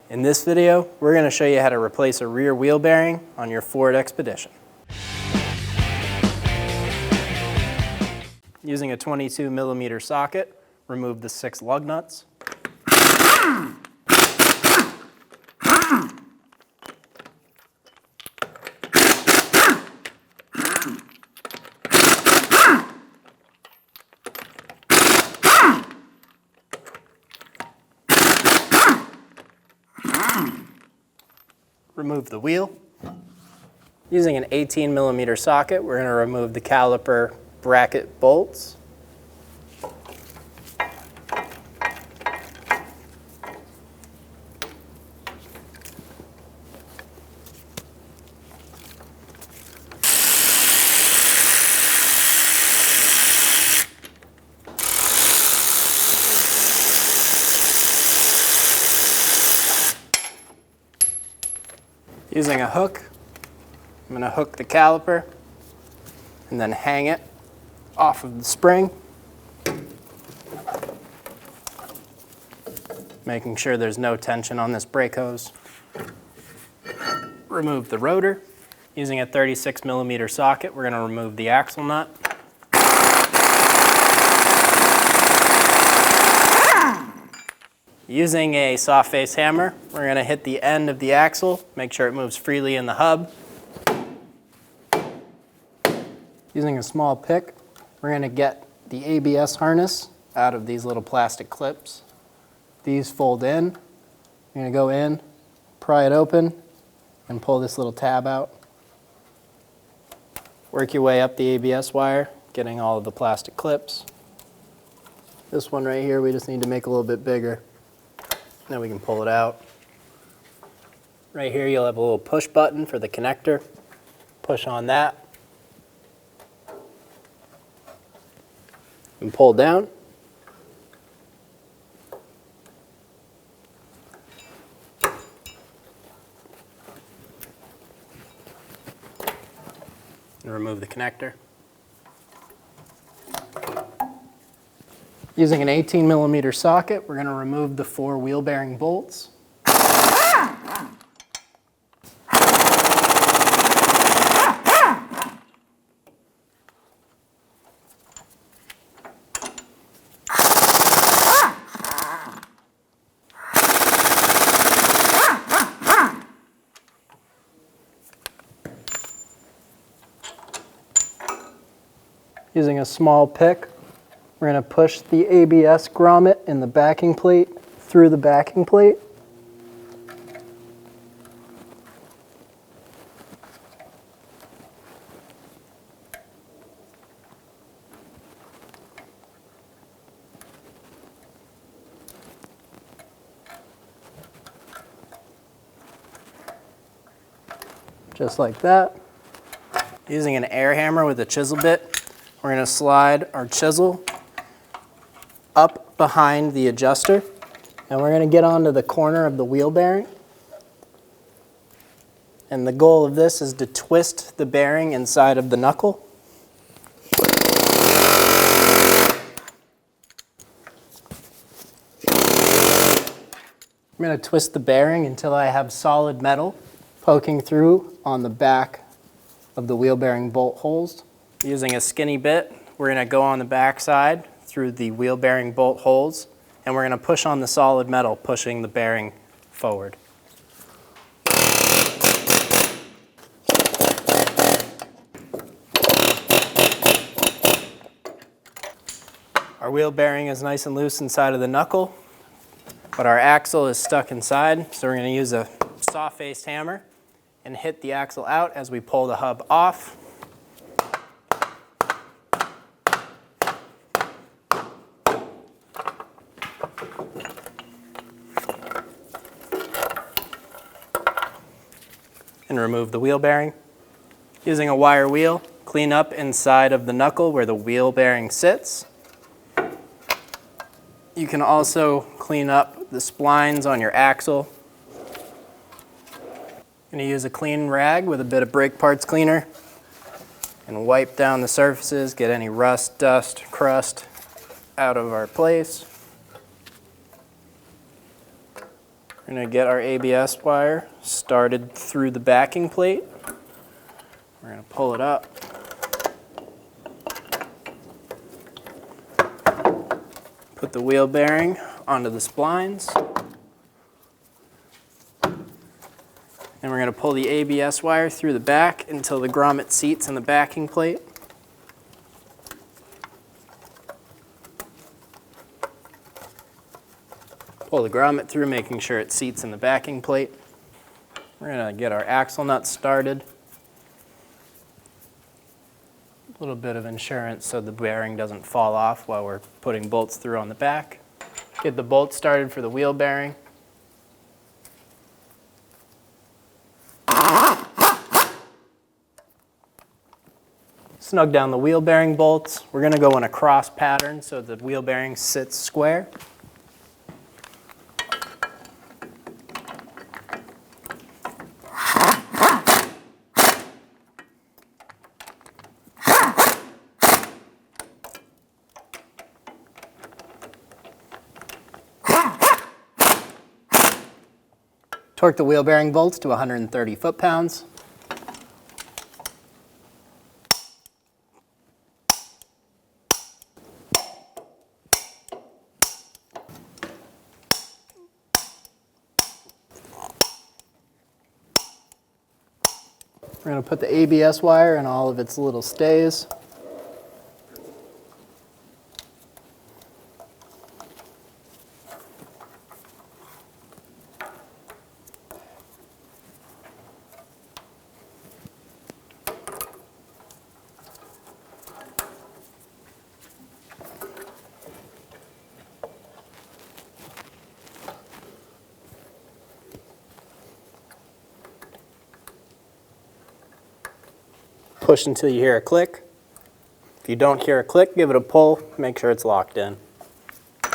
In this video, we're going to show you how to replace a rear wheel bearing on your Ford Expedition. Using a 22mm socket, remove the 6 lug nuts. Remove the wheel. Using an 18mm socket, we're going to remove the caliper bracket bolts. Using a hook, I'm going to hook the caliper and then hang it off of the spring, making sure there's no tension on this brake hose. Remove the rotor. Using a 36mm socket, we're going to remove the axle nut. Using a soft face hammer, we're going to hit the end of the axle, make sure it moves freely in the hub. Using a small pick, we're going to get the ABS harness out of these little plastic clips. These fold in. You're going to go in, pry it open, and pull this little tab out. Work your way up the ABS wire, getting all of the plastic clips. This one right here, we just need to make a little bit bigger. Then we can pull it out. Right here you'll have a little push button for the connector. Push on that. And pull down. And remove the connector. Using an 18mm socket, we're going to remove the 4 wheel bearing bolts. Using a small pick, we're going to push the ABS grommet in the backing plate through the backing plate. Just like that. Using an air hammer with a chisel bit, we're going to slide our chisel up behind the adjuster, and we're going to get onto the corner of the wheel bearing. And the goal of this is to twist the bearing inside of the knuckle. I'm going to twist the bearing until I have solid metal poking through on the back of the wheel bearing bolt holes. Using a skinny bit, we're going to go on the back side through the wheel bearing bolt holes, and we're going to push on the solid metal, pushing the bearing forward. Our wheel bearing is nice and loose inside of the knuckle, but our axle is stuck inside, so we're going to use a soft-faced hammer and hit the axle out as we pull the hub off. And remove the wheel bearing. Using a wire wheel, clean up inside of the knuckle where the wheel bearing sits. You can also clean up the splines on your axle. I'm going to use a clean rag with a bit of brake parts cleaner and wipe down the surfaces, get any rust, dust, crust out of our place. We're going to get our ABS wire started through the backing plate. We're going to pull it up. Put the wheel bearing onto the splines. And we're going to pull the ABS wire through the back until the grommet seats in the backing plate. Pull the grommet through, making sure it seats in the backing plate. We're going to get our axle nut started. A little bit of insurance so the bearing doesn't fall off while we're putting bolts through on the back. Get the bolt started for the wheel bearing. Snug down the wheel bearing bolts. We're going to go in a cross pattern so the wheel bearing sits square. Torque the wheel bearing bolts to 130 foot-pounds. We're going to put the ABS wire in all of its little stays. Push until you hear a click. If you don't hear a click, give it a pull, make sure it's locked in.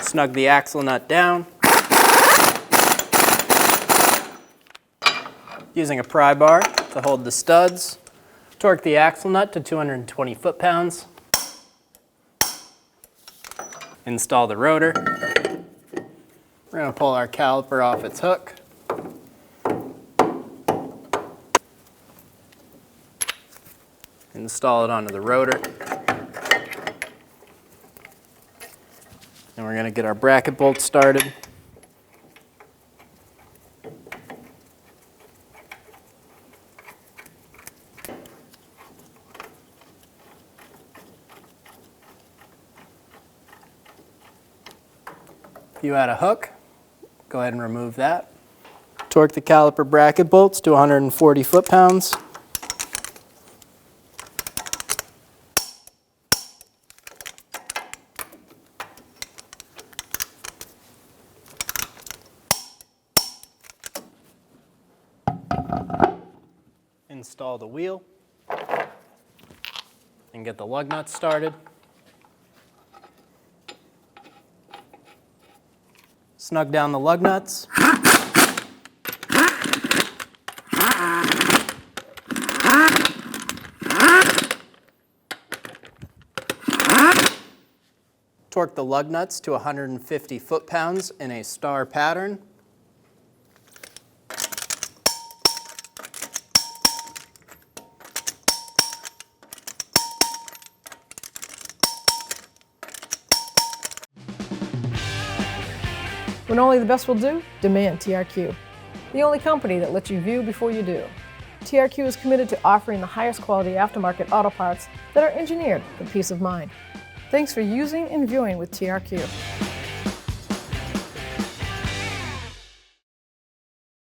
Snug the axle nut down. Using a pry bar to hold the studs. Torque the axle nut to 220 foot-pounds. Install the rotor. We're going to pull our caliper off its hook. Install it onto the rotor. And we're going to get our bracket bolt started. If you had a hook, go ahead and remove that. Torque the caliper bracket bolts to 140 foot-pounds. Install the wheel and get the lug nuts started. Snug down the lug nuts. Torque the lug nuts to 150 foot-pounds in a star pattern. When only the best will do, demand TRQ. The only company that lets you view before you do. TRQ is committed to offering the highest quality aftermarket auto parts that are engineered for peace of mind. Thanks for using and viewing with TRQ.